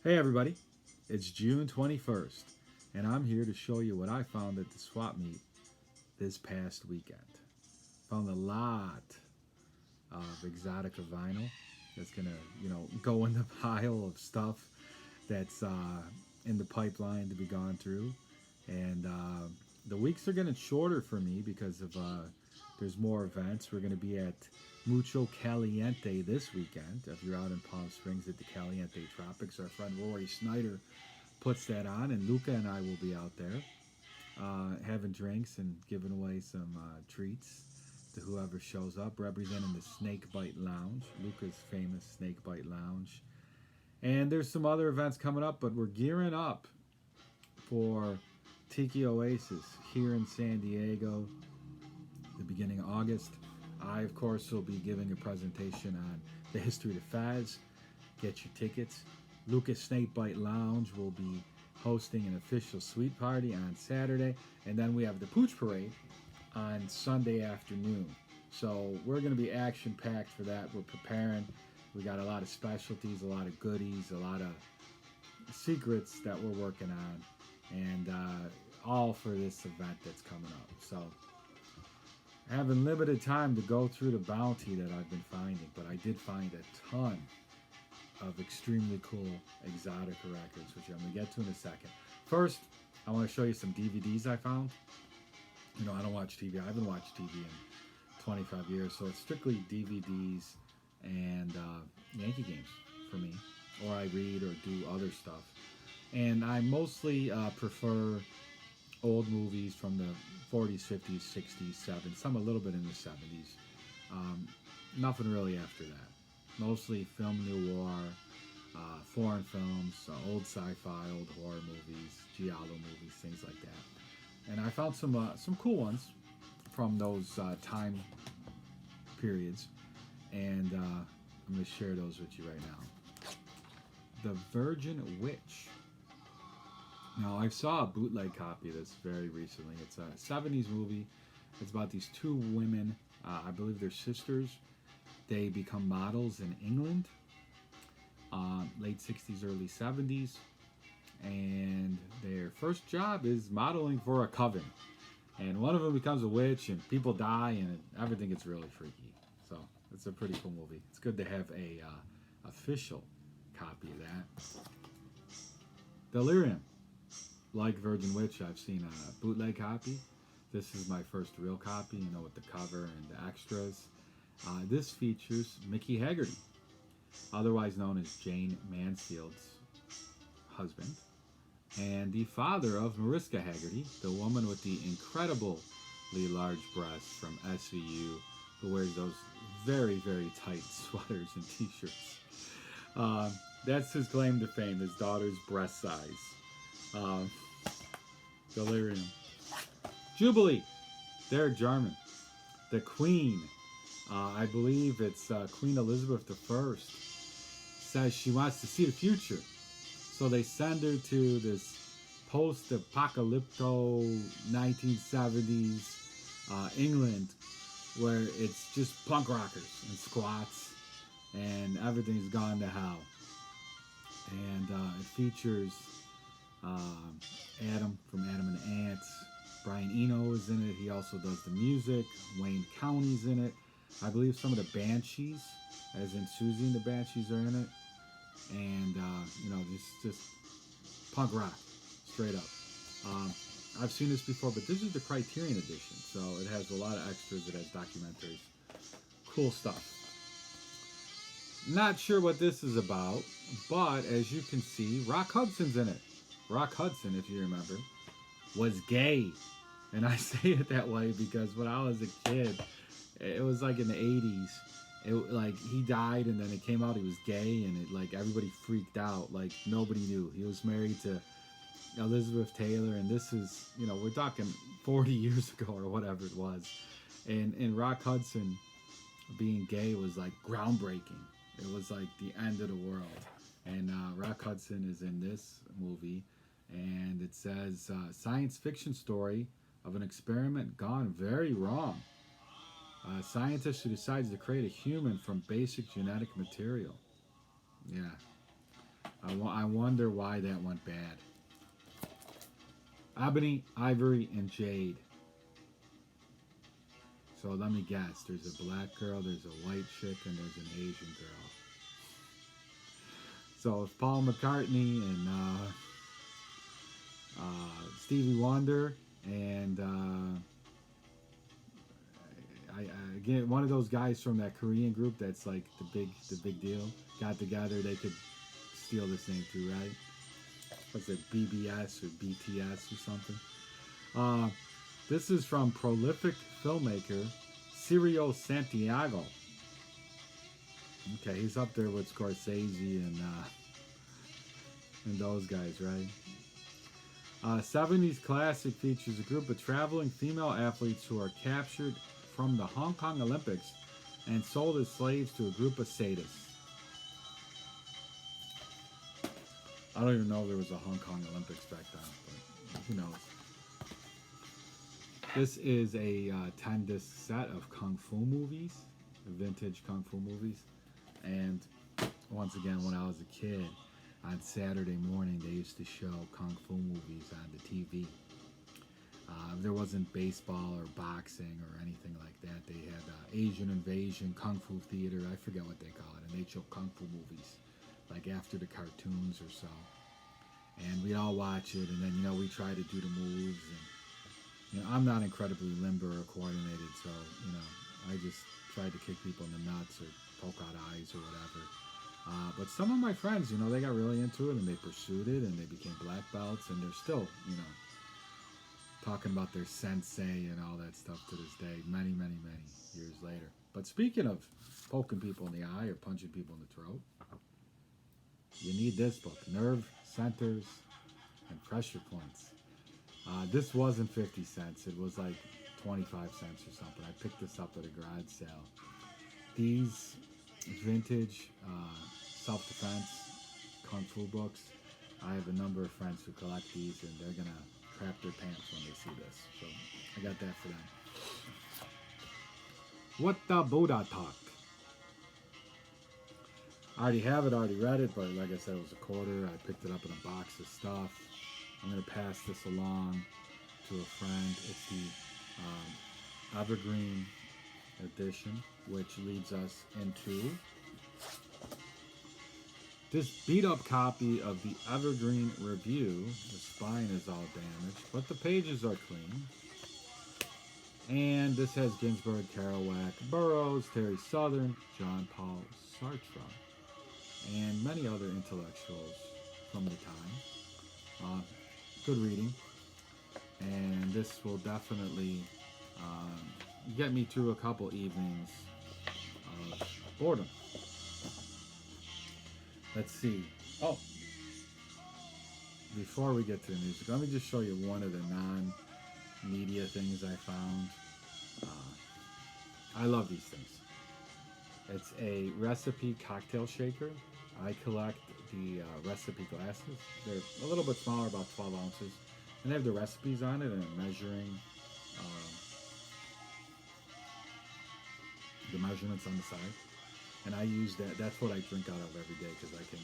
Hey everybody, it's June 21st, and I'm here to show you what I found at the swap meet this past weekend. Found a lot of Exotica vinyl that's gonna, go in the pile of stuff that's in the pipeline to be gone through. And the weeks are getting shorter for me because of there's more events. We're gonna be at Mucho Caliente this weekend. If you're out in Palm Springs at the Caliente Tropics, our friend Rory Snyder puts that on, and Luca and I will be out there having drinks and giving away some treats to whoever shows up, representing the Snake Bite Lounge, Luca's famous Snake Bite Lounge. And there's some other events coming up, but we're gearing up for Tiki Oasis here in San Diego, the beginning of August. I, of course, will be giving a presentation on the history of the Faz. Get your tickets. Lucas Snakebite Lounge will be hosting an official suite party on Saturday, and then we have the Pooch Parade on Sunday afternoon. So we're going to be action packed for that. We're preparing. We got a lot of specialties, a lot of goodies, a lot of secrets that we're working on, and all for this event that's coming up. So having limited time to go through the bounty that I've been finding, but I did find a ton of extremely cool Exotica records, which I'm going to get to in a second. First, I want to show you some DVDs I found. I don't watch TV. I haven't watched TV in 25 years, so it's strictly DVDs and Yankee games for me, or I read or do other stuff. And I mostly prefer old movies from the 40s, 50s, 60s, 70s, some a little bit in the 70s. Nothing really after that. Mostly film noir, foreign films, old sci-fi, old horror movies, giallo movies, things like that. And I found some cool ones from those time periods, and I'm going to share those with you right now. The Virgin Witch. Now, I saw a bootleg copy of this very recently. It's a 70s movie. It's about these two women, I believe they're sisters. They become models in England, late 60s, early 70s. And their first job is modeling for a coven. And one of them becomes a witch, and people die, and everything gets really freaky. So it's a pretty cool movie. It's good to have a official copy of that. Delirium. Like Virgin Witch, I've seen a bootleg copy. This is my first real copy, with the cover and the extras. This features Mickey Haggerty, otherwise known as Jane Mansfield's husband, and the father of Mariska Haggerty, the woman with the incredibly large breasts from SVU, who wears those very, very tight sweaters and t-shirts. That's his claim to fame, his daughter's breast size. Delirium. Jubilee. Derek Jarman. The Queen. I believe it's Queen Elizabeth I, says she wants to see the future. So they send her to this post-apocalypto 1970s England, where it's just punk rockers and squats, and everything's gone to hell. And it features Adam from Adam and the Ants. Brian Eno is in it. He also does the music. Wayne County's in it. I believe some of the Banshees, as in Susie and the Banshees, are in it. And, just punk rock, straight up. I've seen this before, but this is the Criterion edition, so it has a lot of extras. It has documentaries. Cool stuff. Not sure what this is about, but as you can see, Rock Hudson's in it. Rock Hudson, if you remember, was gay. And I say it that way because when I was a kid, it was like in the 80s. He died, and then it came out he was gay, and everybody freaked out. Like, nobody knew. He was married to Elizabeth Taylor, and this is, we're talking 40 years ago or whatever it was. And Rock Hudson being gay was groundbreaking. It was like the end of the world. And Rock Hudson is in this movie, and it says science fiction story of an experiment gone very wrong. A scientist who decides to create a human from basic genetic material. Yeah. I wonder why that went bad. Ebony, Ivory, and Jade. So let me guess. There's a black girl, there's a white chick, and there's an Asian girl. So it's Paul McCartney and Stevie Wonder and again, one of those guys from that Korean group that's like the big deal got together. They could steal this name too, right? What's it, BBS or BTS or something? This is from prolific filmmaker Cirio Santiago. Okay, he's up there with Scorsese and those guys, right? 70s classic features a group of traveling female athletes who are captured from the Hong Kong Olympics and sold as slaves to a group of sadists. I don't even know if there was a Hong Kong Olympics back then, but who knows. This is a 10-disc set of Kung Fu movies, vintage Kung Fu movies. And once again, when I was a kid, on Saturday morning, they used to show Kung Fu movies on the TV. There wasn't baseball or boxing or anything like that. They had Asian Invasion, Kung Fu Theater, I forget what they call it, and they'd show Kung Fu movies, like after the cartoons or so. And we'd all watch it, and then, we try to do the moves. And, I'm not incredibly limber or coordinated, so, I just tried to kick people in the nuts or poke out eyes or whatever. But some of my friends, they got really into it, and they pursued it, and they became black belts, and they're still, talking about their sensei and all that stuff to this day, many, many, many years later. But speaking of poking people in the eye or punching people in the throat, you need this book, Nerve Centers and Pressure Points. This wasn't 50 cents. It was like 25 cents or something. I picked this up at a garage sale. These vintage self-defense Kung Fu books, I have a number of friends who collect these, and they're going to crap their pants when they see this. So I got that for them. What the Buddha Talk? I already have it, already read it, but like I said, it was a quarter. I picked it up in a box of stuff. I'm going to pass this along to a friend. It's the Evergreen edition, which leads us into this beat-up copy of the Evergreen Review. The spine is all damaged, but the pages are clean. And this has Ginsberg, Kerouac, Burroughs, Terry Southern, John Paul Sartre, and many other intellectuals from the time. Good reading, and this will definitely get me through a couple evenings of boredom. Let's see. Oh, before we get to the music, let me just show you one of the non-media things I found. I love these things. It's a recipe cocktail shaker. I collect the recipe glasses. They're a little bit smaller, about 12 ounces. And they have the recipes on it and measuring the measurements on the side. And I use that. That's what I drink out of every day because I can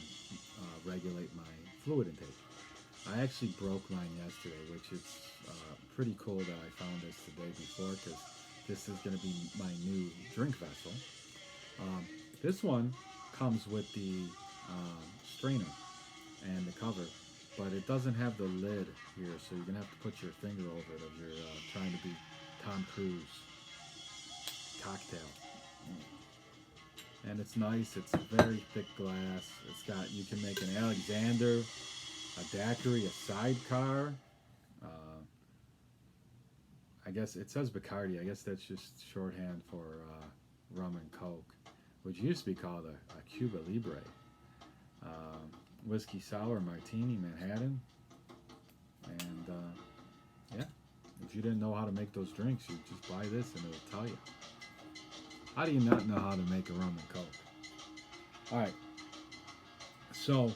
regulate my fluid intake. I actually broke mine yesterday, which is pretty cool that I found this the day before because this is going to be my new drink vessel. This one comes with the strainer and the cover, but it doesn't have the lid here, so you're going to have to put your finger over it if you're trying to be Tom Cruise cocktail. And it's nice. It's a very thick glass. It's got, you can make an Alexander, a daiquiri, a sidecar. I guess it says Bacardi. I guess that's just shorthand for rum and coke, which used to be called a Cuba Libre. Whiskey sour martini Manhattan. And yeah, if you didn't know how to make those drinks, you just buy this and it'll tell you. How do you not know how to make a rum and coke? All right. So,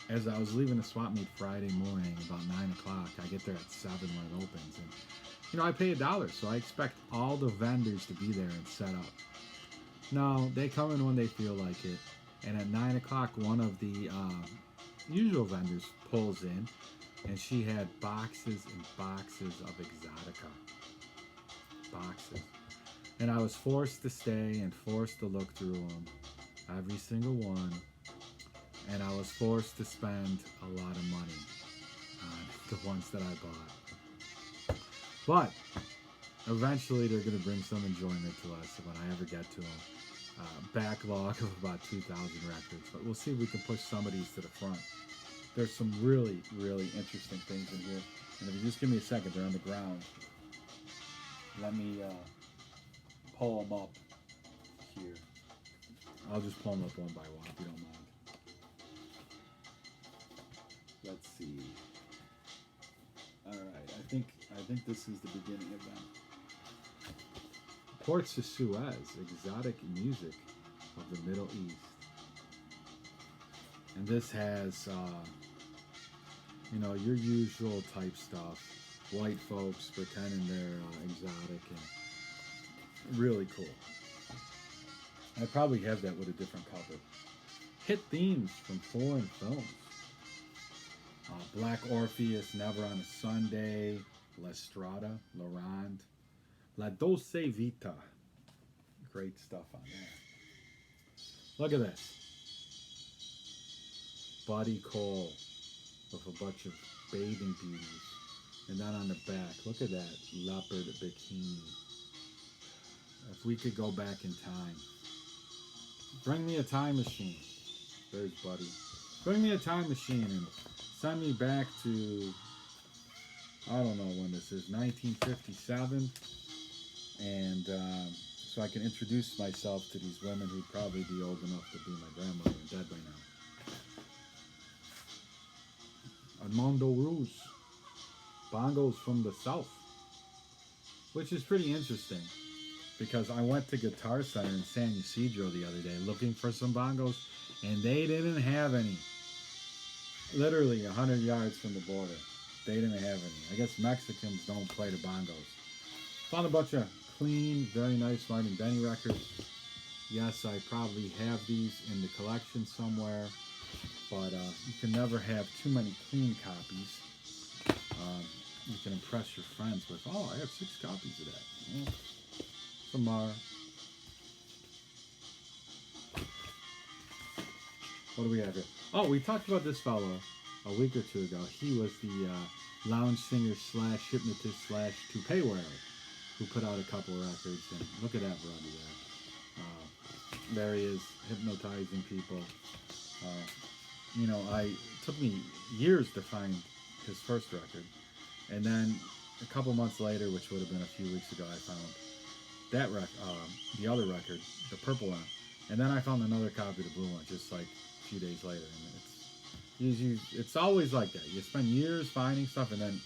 as I was leaving the swap meet Friday morning, about 9 o'clock, I get there at 7 when it opens. And, I pay $1, so I expect all the vendors to be there and set up. No, they come in when they feel like it. And at 9 o'clock, one of the usual vendors pulls in, and she had boxes and boxes of Exotica. Boxes. And I was forced to stay and forced to look through them, every single one. And I was forced to spend a lot of money on the ones that I bought. But eventually they're going to bring some enjoyment to us when I ever get to them. Backlog of about 2,000 records. But we'll see if we can push some of these to the front. There's some really, really interesting things in here. And if you just give me a second, they're on the ground. Let me pull them up here. I'll just pull them up one by one if you don't mind. Let's see. All right, I think this is the beginning of them. Ports of Suez, exotic music of the Middle East. And this has, your usual type stuff. White folks pretending they're exotic and really cool. I probably have that with a different cover. Hit themes from foreign films. Black Orpheus, Never on a Sunday, La Strada, Laurent, La Dolce Vita. Great stuff on there. Look at this. Buddy Cole with a bunch of bathing beauties. And then on the back, look at that leopard bikini. If we could go back in time. Bring me a time machine. There's Buddy. Bring me a time machine and send me back to, I don't know when this is, 1957. And so I can introduce myself to these women who'd probably be old enough to be my grandmother and dead by now. Armando Rouge. Bongos from the South. Which is pretty interesting. Because I went to Guitar Center in San Ysidro the other day looking for some bongos, and they didn't have any. Literally 100 yards from the border. They didn't have any. I guess Mexicans don't play the bongos. Found a bunch of clean, very nice Martin Denny records. Yes, I probably have these in the collection somewhere, but you can never have too many clean copies. You can impress your friends with, oh, I have 6 copies of that. Well, Samar. What do we have here? Oh, we talked about this fellow a week or two ago. He was the lounge singer slash hypnotist slash toupee wearer who put out a couple of records. And look at that brother there. There he is, hypnotizing people. It took me years to find his first record. And then a couple months later, which would have been a few weeks ago, I found that the other record, the purple one, and then I found another copy of the blue one just like a few days later. And it's always like that. You spend years finding stuff, and then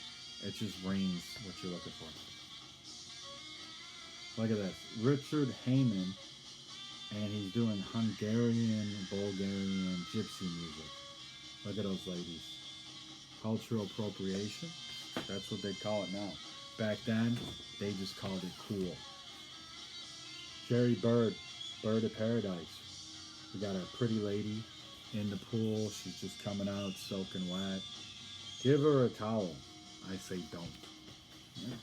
it just rains what you're looking for. Look at this, Richard Heyman, and he's doing Hungarian, Bulgarian, gypsy music. Look at those ladies. Cultural appropriation. That's what they call it now. Back then, they just called it cool. Jerry Bird, Bird of Paradise. We got our pretty lady in the pool. She's just coming out soaking wet. Give her a towel. I say don't. Yeah.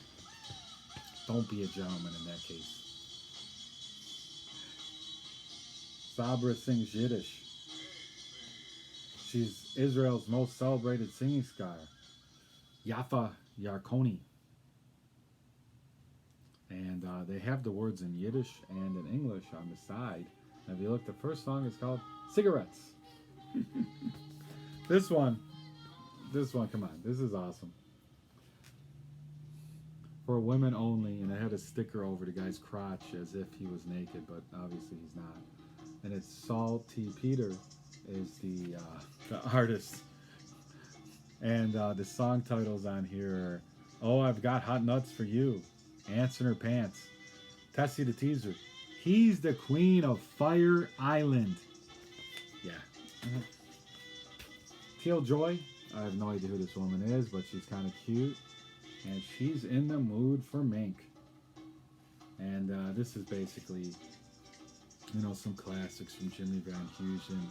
Don't be a gentleman in that case. Sabra sings Yiddish. She's Israel's most celebrated singing star. Yafa Yarkoni. And they have the words in Yiddish and in English on the side. And if you look, the first song is called Cigarettes. This one, come on, this is awesome. For women only, and it had a sticker over the guy's crotch as if he was naked, but obviously he's not. And it's Salty Peter is the artist. And the song titles on here are, Oh, I've Got Hot Nuts for You, Ants in Her Pants, Tessie the Teaser, He's the Queen of Fire Island. Yeah. Teal Joy, I have no idea who this woman is, but she's kind of cute. And she's in the mood for mink. And this is basically, some classics from Jimmy Van Heusen.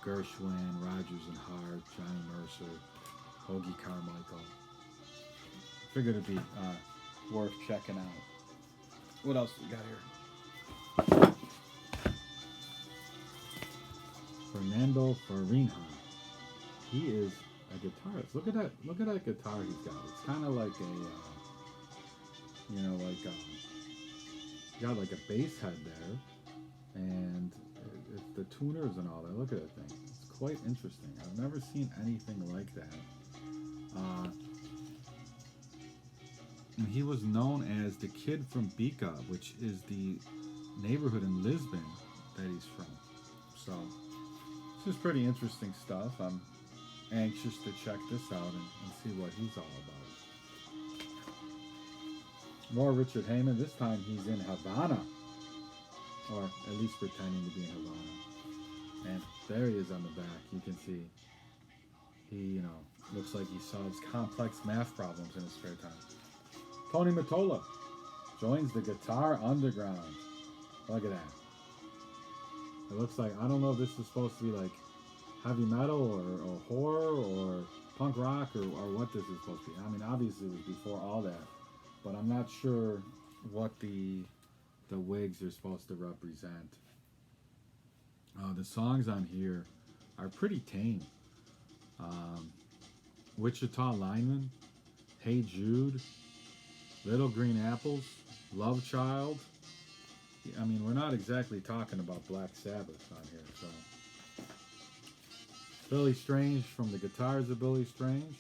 Gershwin, Rogers and Hart, Johnny Mercer, Hoagie Carmichael. Figured it'd be worth checking out. What else we got here? Fernando Farinha. He is a guitarist. Look at that! Look at that guitar he's got. It's kind of like a, got like a bass head there, and it's the tuners and all that. Look at that thing. It's quite interesting. I've never seen anything like that. And he was known as the Kid from Bica, which is the neighborhood in Lisbon that he's from. So this is pretty interesting stuff. I'm anxious to check this out and see what he's all about. More Richard Heyman. This time he's in Havana, or at least pretending to be in Havana. And there he is on the back. You can see he, looks like he solves complex math problems in his spare time. Tony Mottola joins the Guitar Underground. Look at that. It looks like, I don't know if this is supposed to be like heavy metal or horror or punk rock or what this is supposed to be. I mean, obviously it was before all that, but I'm not sure what the wigs are supposed to represent. The songs on here are pretty tame. Wichita Lineman, Hey Jude, Little Green Apples, Love Child. I mean, we're not exactly talking about Black Sabbath on here, so. Billy Strange from the Guitars of Billy Strange.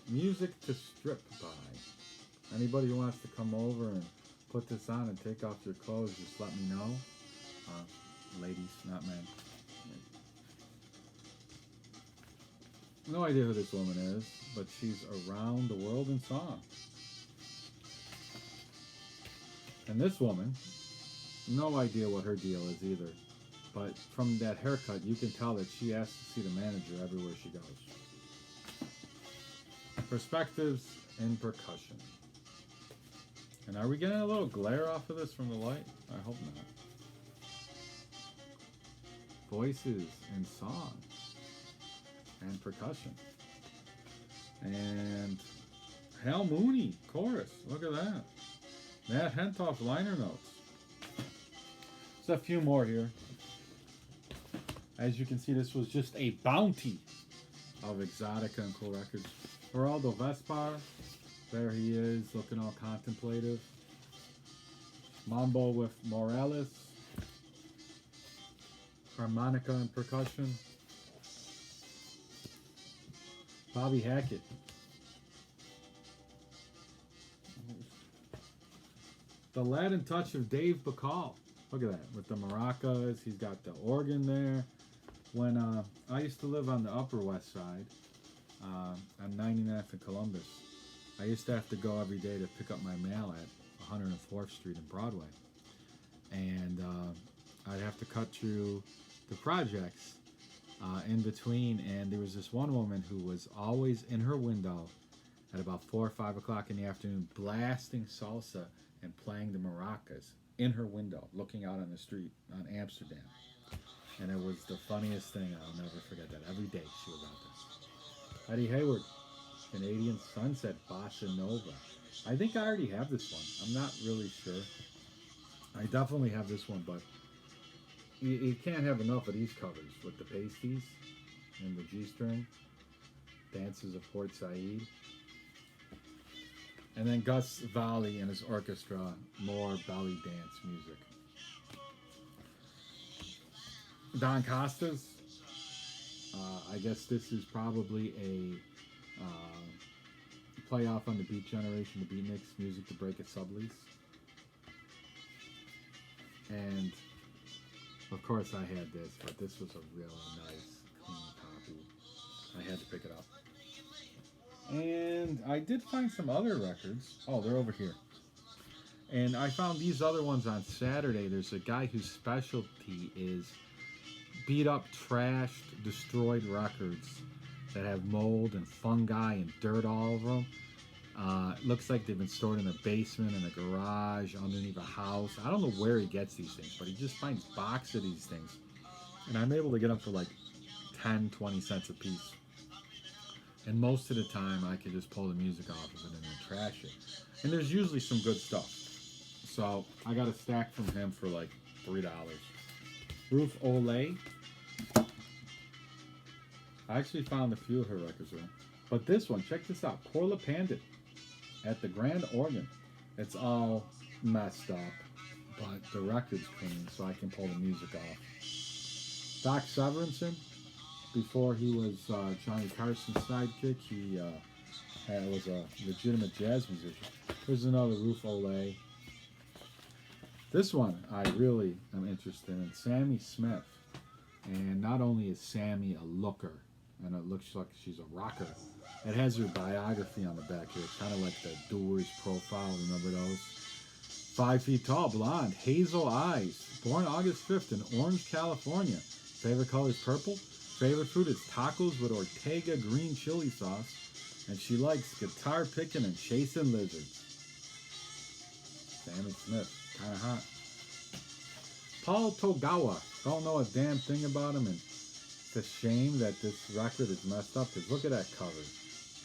Music to Strip By. Anybody who wants to come over and put this on and take off your clothes, just let me know. Ladies, not men. No idea who this woman is, but she's around the world in song. And this woman, no idea what her deal is either. But from that haircut, you can tell that she asks to see the manager everywhere she goes. Perspectives in percussion. And are we getting a little glare off of this from the light? I hope not. Voices in song and percussion. And Hal Mooney, chorus. Look at that. Matt Hentoff, liner notes. There's a few more here. As you can see, this was just a bounty of Exotica and Cool Records. Geraldo Vespar, there he is, looking all contemplative. Mambo with Morales. Harmonica and percussion. Bobby Hackett. The Latin touch of Dave Bacall. Look at that, with the maracas. He's got the organ there. When I used to live on the Upper West Side, on 99th and Columbus, I used to have to go every day to pick up my mail at 104th Street and Broadway. And I'd have to cut through the projects in between, and there was this one woman who was always in her window at about 4 or 5 o'clock in the afternoon, blasting salsa and playing the maracas in her window, looking out on the street on Amsterdam. And it was the funniest thing. I'll never forget that. Every day she was out there. Eddie Hayward, Canadian Sunset, Bossa Nova. I think I already have this one. I'm not really sure. I definitely have this one, but you can't have enough of these covers with the pasties and the G-string. Dances of Port Said. And then Gus Valley and his orchestra, more belly dance music. Don Costas, I guess this is probably a playoff on the Beat Generation, the Beatniks, Music to Break a Sublease. And of course I had this, but this was a really nice, clean copy. I had to pick it up. And I did find some other records. Oh, they're over here. And I found these other ones on Saturday. There's a guy whose specialty is beat up, trashed, destroyed records that have mold and fungi and dirt all over them. Looks like they've been stored in a basement, in a garage, underneath a house. I don't know where he gets these things, but he just finds boxes of these things. And I'm able to get them for like 10, 20 cents a piece. And most of the time, I can just pull the music off of it and then trash it. And there's usually some good stuff. So I got a stack from him for like $3. Ruth Olay. I actually found a few of her records there. But this one, check this out. Korla Pandit at the Grand Organ. It's all messed up, but the record's clean, so I can pull the music off. Doc Severinsen, before he was Johnny Carson's sidekick, he was a legitimate jazz musician. Here's another Ruth Olay. This one I really am interested in. Sammy Smith. And not only is Sammy a looker, and it looks like she's a rocker, it has her biography on the back here. It's kind of like the Doors profile. Remember those? 5 feet tall, blonde, hazel eyes. Born August 5th in Orange, California. Favorite color is purple. Favorite food is tacos with Ortega green chili sauce. And she likes guitar picking and chasing lizards. Sammy Smith, kind of hot. Paul Togawa. Don't know a damn thing about him, and it's a shame that this record is messed up, because look at that cover.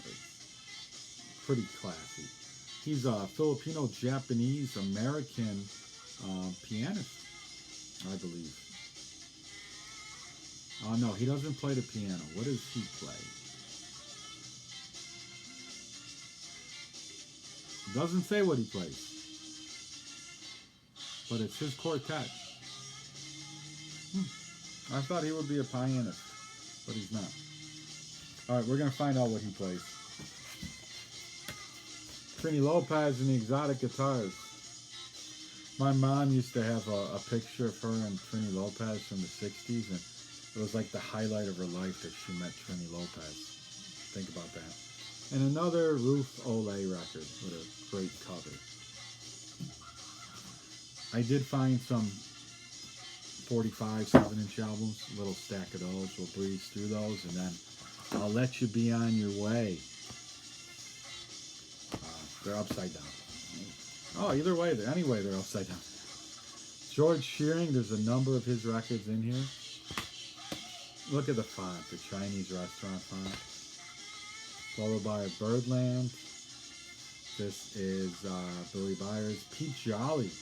It's pretty classy. He's a Filipino-Japanese-American pianist, I believe. Oh no, he doesn't play the piano. What does he play? Doesn't say what he plays. But it's his quartet. I thought he would be a pianist, but he's not. All right, we're going to find out what he plays. Trini Lopez and the Exotic Guitars. My mom used to have a picture of her and Trini Lopez from the 60s, and it was like the highlight of her life that she met Trini Lopez. Think about that. And another Ruth Olay record with a great cover. I did find some 45 7-inch albums, a little stack of those. We'll breeze through those, and then I'll let you be on your way. They're upside down. Oh, either way, anyway, they're upside down. George Shearing, there's a number of his records in here. Look at the font, the Chinese restaurant font. Followed by Birdland. This is Billy Byers. Pete Jolly.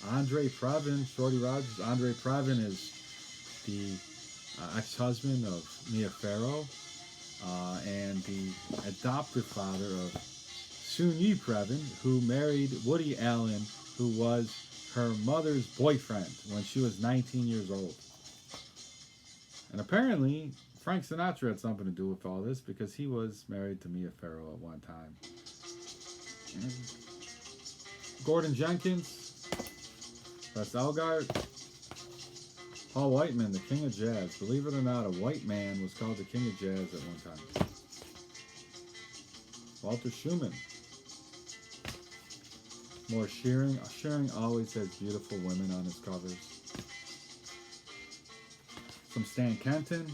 Andre Previn, Shorty Rogers. Andre Previn is the ex-husband of Mia Farrow and the adoptive father of Soon-Yi Previn, who married Woody Allen, who was her mother's boyfriend when she was 19 years old. And apparently, Frank Sinatra had something to do with all this, because he was married to Mia Farrow at one time. And Gordon Jenkins. Russ Elgart, Paul Whiteman, the King of Jazz. Believe it or not, a white man was called the King of Jazz at one time. Walter Schumann. More Shearing. Shearing always has beautiful women on his covers. Some Stan Kenton.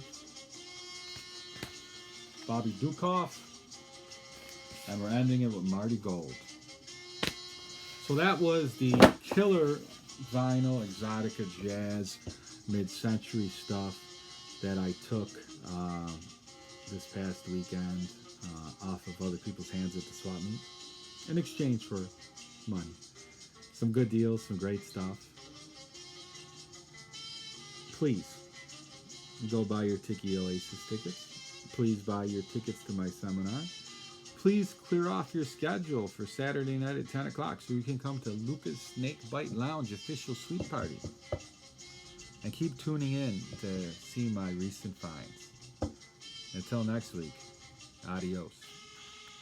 Bobby Dukoff. And we're ending it with Marty Gold. So that was the killer vinyl Exotica jazz mid-century stuff that I took this past weekend off of other people's hands at the swap meet in exchange for money. Some good deals, some great stuff. Please go buy your Tiki Oasis tickets. Please buy your tickets to my seminar. Please clear off your schedule for Saturday night at 10 o'clock so you can come to Lucas Snakebite Lounge official suite party. And keep tuning in to see my recent finds. Until next week, adios.